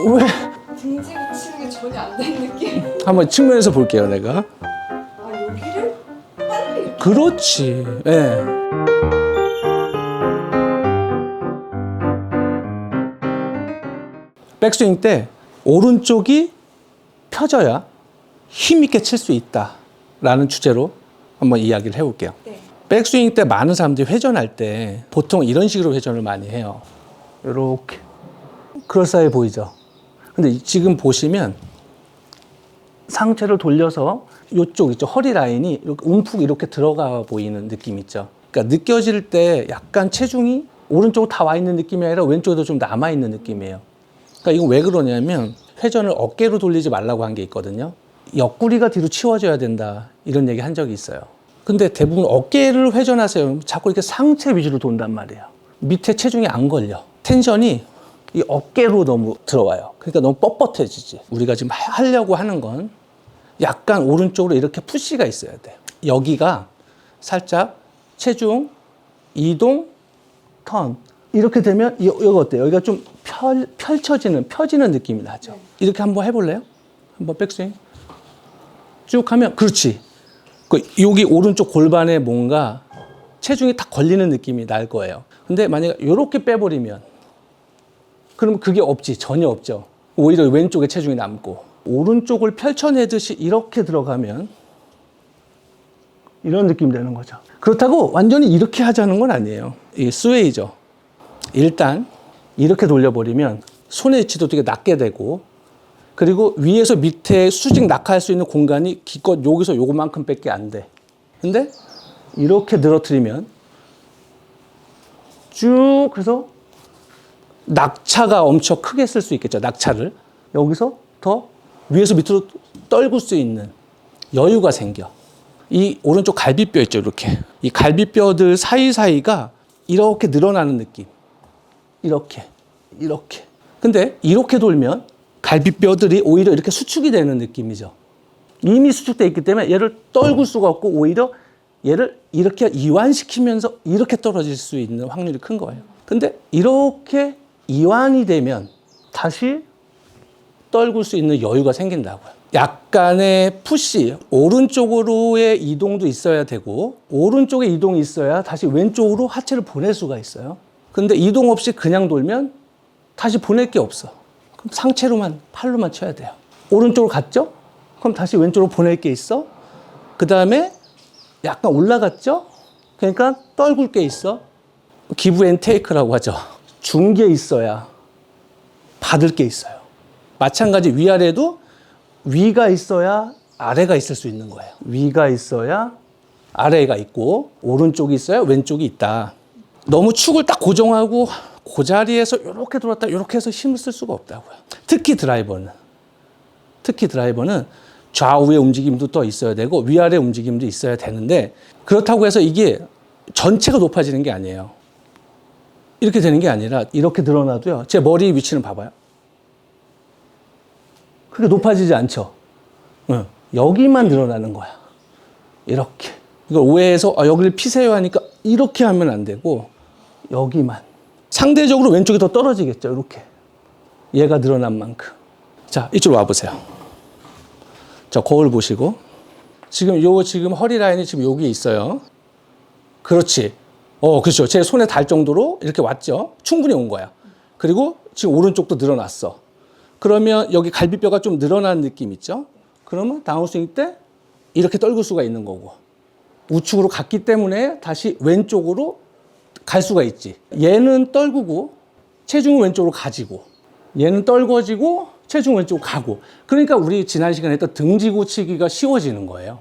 왜? 등지고 치는 게 전혀 안 되는 느낌? 한번 측면에서 볼게요, 내가. 아, 여기를 빨리. 그렇지. 예. 백스윙 때 오른쪽이 펴져야 힘있게 칠 수 있다라는 주제로 한번 이야기를 해볼게요. 네. 백스윙 때 많은 사람들이 회전할 때 보통 이런 식으로 회전을 많이 해요. 이렇게. 그럴싸해 보이죠? 근데 지금 보시면 상체를 돌려서 이쪽 있죠. 허리 라인이 이렇게 움푹 이렇게 들어가 보이는 느낌 있죠. 그러니까 느껴질 때 약간 체중이 오른쪽으로 다 와 있는 느낌이 아니라 왼쪽에도 좀 남아 있는 느낌이에요. 그러니까 이건 왜 그러냐면 회전을 어깨로 돌리지 말라고 한 게 있거든요. 옆구리가 뒤로 치워져야 된다. 이런 얘기 한 적이 있어요. 근데 대부분 어깨를 회전하세요. 자꾸 이렇게 상체 위주로 돈단 말이에요. 밑에 체중이 안 걸려. 텐션이 이 어깨로 너무 들어와요. 그러니까 너무 뻣뻣해지지. 우리가 지금 하려고 하는 건 약간 오른쪽으로 이렇게 푸시가 있어야 돼요. 여기가 살짝 체중, 이동, 턴. 이렇게 되면 여기 어때요? 여기가 좀 펴지는 느낌이 나죠. 이렇게 한번 해볼래요? 한번 백스윙. 쭉 하면, 그렇지. 여기 오른쪽 골반에 뭔가 체중이 딱 걸리는 느낌이 날 거예요. 근데 만약에 이렇게 빼버리면, 그럼 그게 없지. 전혀 없죠. 오히려 왼쪽에 체중이 남고, 오른쪽을 펼쳐내듯이 이렇게 들어가면 이런 느낌이 되는 거죠. 그렇다고 완전히 이렇게 하자는 건 아니에요. 이게 스웨이죠. 일단 이렇게 돌려버리면 손의 위치도 되게 낮게 되고, 그리고 위에서 밑에 수직 낙하할 수 있는 공간이 기껏 여기서 요거만큼 밖에 안 돼. 근데 이렇게 늘어뜨리면 쭉 해서 낙차가 엄청 크게 쓸 수 있겠죠. 낙차를 여기서 더 위에서 밑으로 떨굴 수 있는 여유가 생겨. 이 오른쪽 갈비뼈 있죠. 이렇게 이 갈비뼈들 사이사이가 이렇게 늘어나는 느낌. 이렇게. 근데 이렇게 돌면 갈비뼈들이 오히려 이렇게 수축이 되는 느낌이죠. 이미 수축되어 있기 때문에 얘를 떨굴 수가 없고 오히려 얘를 이렇게 이완시키면서 이렇게 떨어질 수 있는 확률이 큰 거예요. 근데 이렇게 이완이 되면 다시 떨굴 수 있는 여유가 생긴다고요. 약간의 푸시, 오른쪽으로의 이동도 있어야 되고 오른쪽에 이동이 있어야 다시 왼쪽으로 하체를 보낼 수가 있어요. 근데 이동 없이 그냥 돌면 다시 보낼 게 없어. 그럼 상체로만, 팔로만 쳐야 돼요. 오른쪽으로 갔죠? 그럼 다시 왼쪽으로 보낼 게 있어. 그 다음에 약간 올라갔죠? 그러니까 떨굴 게 있어. 기브 앤 테이크라고 하죠. 준 게 있어야 받을 게 있어요. 마찬가지 위아래도 위가 있어야 아래가 있을 수 있는 거예요. 위가 있어야 아래가 있고 오른쪽이 있어야 왼쪽이 있다. 너무 축을 딱 고정하고 그 자리에서 이렇게 돌았다 이렇게 해서 힘을 쓸 수가 없다고요. 특히 드라이버는 좌우의 움직임도 또 있어야 되고 위아래 움직임도 있어야 되는데 그렇다고 해서 이게 전체가 높아지는 게 아니에요. 이렇게 되는 게 아니라 이렇게 늘어나도요. 제 머리 위치는 봐봐요. 그게 높아지지 않죠. 여기만 늘어나는 거야. 이렇게. 이걸 오해해서 여기를 피세요 하니까 이렇게 하면 안 되고 여기만. 상대적으로 왼쪽이 더 떨어지겠죠. 이렇게. 얘가 늘어난 만큼. 자, 이쪽으로 와보세요. 자, 거울 보시고. 지금 허리 라인이 지금 여기 있어요. 그렇지. 그렇죠. 제 손에 닿을 정도로 이렇게 왔죠. 충분히 온 거야. 그리고 지금 오른쪽도 늘어났어. 그러면 여기 갈비뼈가 좀 늘어난 느낌 있죠? 그러면 다운스윙 때 이렇게 떨굴 수가 있는 거고. 우측으로 갔기 때문에 다시 왼쪽으로 갈 수가 있지. 얘는 떨구고 체중은 왼쪽으로 가지고 얘는 떨궈지고 체중 왼쪽으로 가고. 그러니까 우리 지난 시간에 했던 등지고 치기가 쉬워지는 거예요.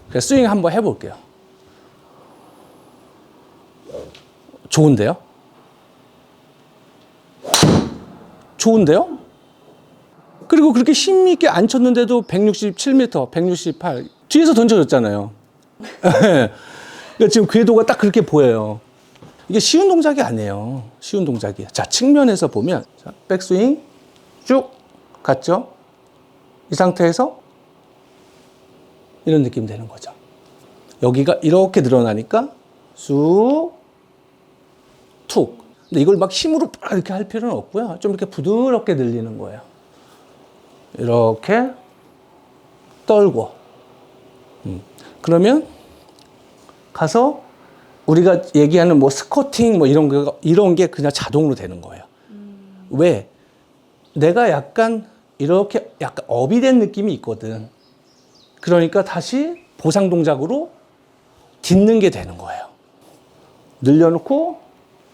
그래서 스윙 한번 해볼게요. 좋은데요? 좋은데요? 그리고 그렇게 힘있게 안 쳤는데도 167m, 168 뒤에서 던져졌잖아요. 그러니까 지금 궤도가 딱 그렇게 보여요. 이게 쉬운 동작이 아니에요. 쉬운 동작이에요. 자, 측면에서 보면 자, 백스윙 쭉 갔죠? 이 상태에서 이런 느낌 되는 거죠. 여기가 이렇게 늘어나니까 쑥 툭. 근데 이걸 막 힘으로 이렇게 할 필요는 없고요. 좀 이렇게 부드럽게 늘리는 거예요. 이렇게 떨고. 그러면 가서 우리가 얘기하는 뭐 스쿼팅 뭐 이런 게 그냥 자동으로 되는 거예요. 왜? 내가 약간 이렇게 약간 업이 된 느낌이 있거든. 그러니까 다시 보상 동작으로 딛는 게 되는 거예요. 늘려놓고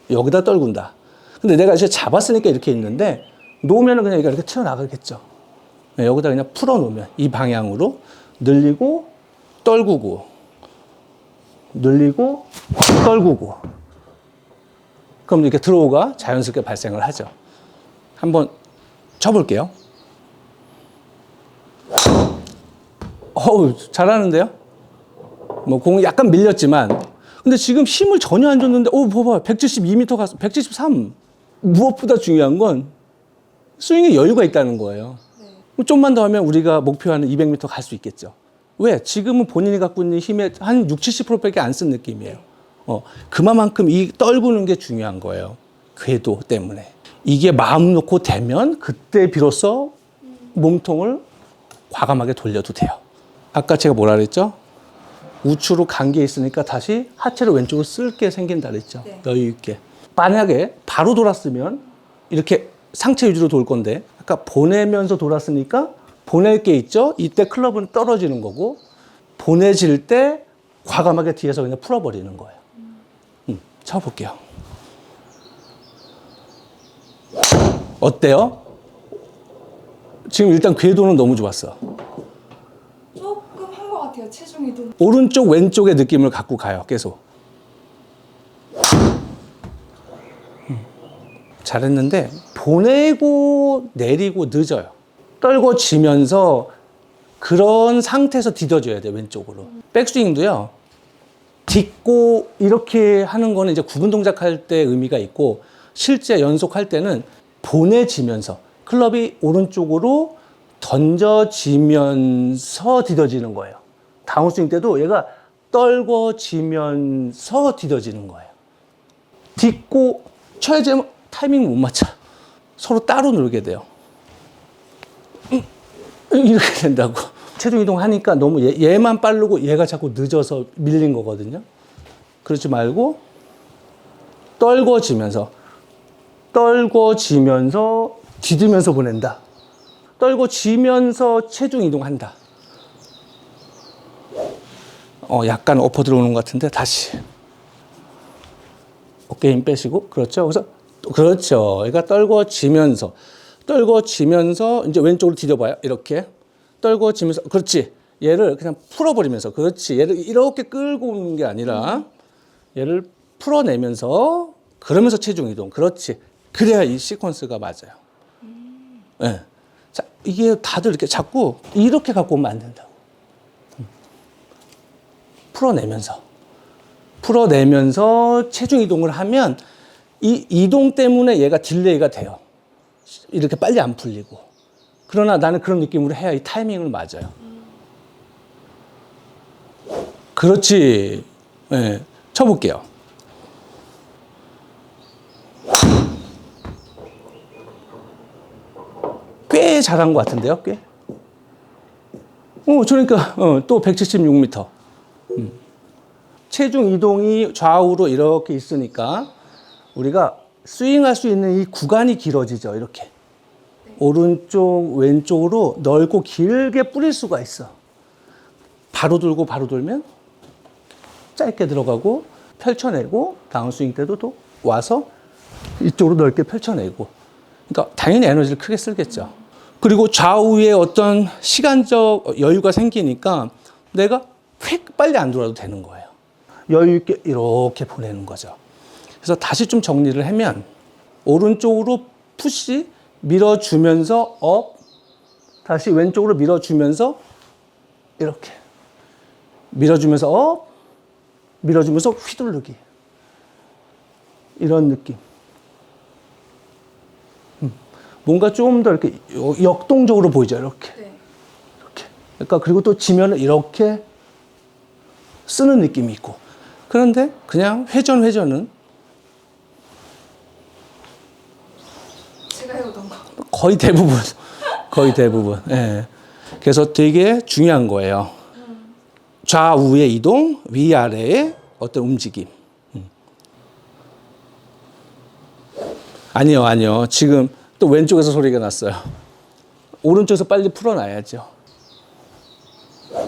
여기다 떨군다. 근데 내가 이제 잡았으니까 이렇게 있는데 놓으면 그냥 이렇게 튀어나가겠죠. 여기다 그냥 풀어놓으면 이 방향으로 늘리고 떨구고 늘리고 떨구고 그럼 이렇게 드로우가 자연스럽게 발생을 하죠. 한번 쳐볼게요. 어우, 잘하는데요? 뭐 공이 약간 밀렸지만 근데 지금 힘을 전혀 안 줬는데 봐봐 172m 갔어. 173. 무엇보다 중요한 건 스윙에 여유가 있다는 거예요. 좀만 더 하면 우리가 목표하는 200m 갈 수 있겠죠. 왜? 지금은 본인이 갖고 있는 힘의 한 60, 70%밖에 안 쓴 느낌이에요. 그만큼 이 떨구는 게 중요한 거예요. 궤도 때문에. 이게 마음 놓고 되면 그때 비로소 몸통을 과감하게 돌려도 돼요. 아까 제가 뭐라 그랬죠? 우측으로 간 게 있으니까 다시 하체를 왼쪽으로 쓸게 생긴다 그랬죠. 네. 여유 있게. 만약에 바로 돌았으면 이렇게 상체 위주로 돌 건데 아까 보내면서 돌았으니까 보낼 게 있죠. 이때 클럽은 떨어지는 거고 보내질 때 과감하게 뒤에서 그냥 풀어버리는 거예요. 쳐볼게요. 어때요? 지금 일단 궤도는 너무 좋았어. 조금 한 것 같아요. 체중 이동. 오른쪽 왼쪽의 느낌을 갖고 가요. 계속. 잘했는데 보내고 내리고 늦어요. 떨궈지면서 그런 상태에서 디뎌줘야 돼요. 왼쪽으로. 백스윙도요. 딛고 이렇게 하는 거는 이제 구분 동작할 때 의미가 있고 실제 연속할 때는 보내지면서 클럽이 오른쪽으로 던져지면서 디뎌지는 거예요. 다운스윙 때도 얘가 떨궈지면서 디뎌지는 거예요. 딛고 쳐야지 하면 타이밍 못 맞춰. 서로 따로 놀게 돼요. 이렇게 된다고. 체중 이동하니까 너무 얘만 빠르고 얘가 자꾸 늦어서 밀린 거거든요. 그러지 말고 떨궈지면서 디디면서 보낸다. 떨궈지면서 체중 이동한다. 약간 엎어 들어오는 것 같은데 다시 어깨 힘 빼시고 그렇죠. 그래서 그렇죠. 그러니까 떨궈지면서 이제 왼쪽으로 디뎌봐요. 이렇게 떨궈지면서 그렇지. 얘를 그냥 풀어버리면서 그렇지. 얘를 이렇게 끌고 오는 게 아니라 얘를 풀어내면서 그러면서 체중 이동. 그렇지. 그래야 이 시퀀스가 맞아요. 네. 자, 이게 다들 이렇게 자꾸 이렇게 갖고 오면 안 된다고. 풀어내면서 체중 이동을 하면 이 이동 때문에 얘가 딜레이가 돼요. 이렇게 빨리 안 풀리고. 그러나 나는 그런 느낌으로 해야 이 타이밍을 맞아요. 그렇지. 네. 쳐볼게요. 꽤 잘한 것 같은데요, 꽤? 그러니까, 또 176m. 체중 이동이 좌우로 이렇게 있으니까 우리가 스윙할 수 있는 이 구간이 길어지죠, 이렇게. 오른쪽, 왼쪽으로 넓고 길게 뿌릴 수가 있어. 바로 돌면 짧게 들어가고 펼쳐내고 다운스윙 때도 또 와서 이쪽으로 넓게 펼쳐내고. 그러니까 당연히 에너지를 크게 쓰겠죠. 그리고 좌우에 어떤 시간적 여유가 생기니까 내가 휙 빨리 안 돌아도 되는 거예요. 여유 있게 이렇게 보내는 거죠. 그래서 다시 좀 정리를 하면 오른쪽으로 푸시 밀어주면서 업, 다시 왼쪽으로 밀어주면서 이렇게 밀어주면서 업, 밀어주면서 휘두르기. 이런 느낌. 뭔가 좀 더 이렇게 역동적으로 보이죠, 이렇게. 네. 이렇게. 그러니까 그리고 또 지면은 이렇게 쓰는 느낌이 있고. 그런데 그냥 회전은 제가 해오던 거. 거의 대부분 거의 대부분. 예. 그래서 되게 중요한 거예요. 좌우의 이동, 위아래의 어떤 움직임. 아니요. 지금 또 왼쪽에서 소리가 났어요. 오른쪽에서 빨리 풀어놔야죠.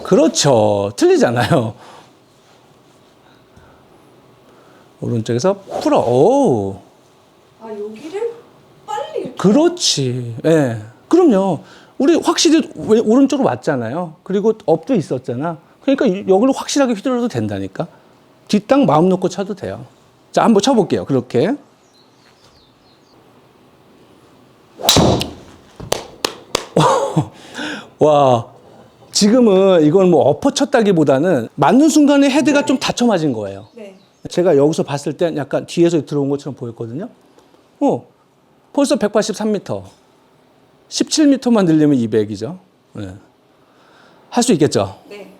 그렇죠. 틀리잖아요. 오른쪽에서 풀어. 오. 아, 여기를 빨리 이렇게. 그렇지. 예. 그럼요. 우리 확실히 오른쪽으로 왔잖아요. 그리고 업도 있었잖아. 그러니까 여기로 확실하게 휘둘러도 된다니까. 뒷땅 마음 놓고 쳐도 돼요. 자, 한번 쳐볼게요. 그렇게. 와. 지금은 이건 뭐 엎어쳤다기보다는 맞는 순간에 헤드가 좀 닫혀 맞은 거예요. 네. 제가 여기서 봤을 땐 약간 뒤에서 들어온 것처럼 보였거든요. 벌써 183m. 17m만 늘리면 200이죠. 네. 할 수 있겠죠? 네.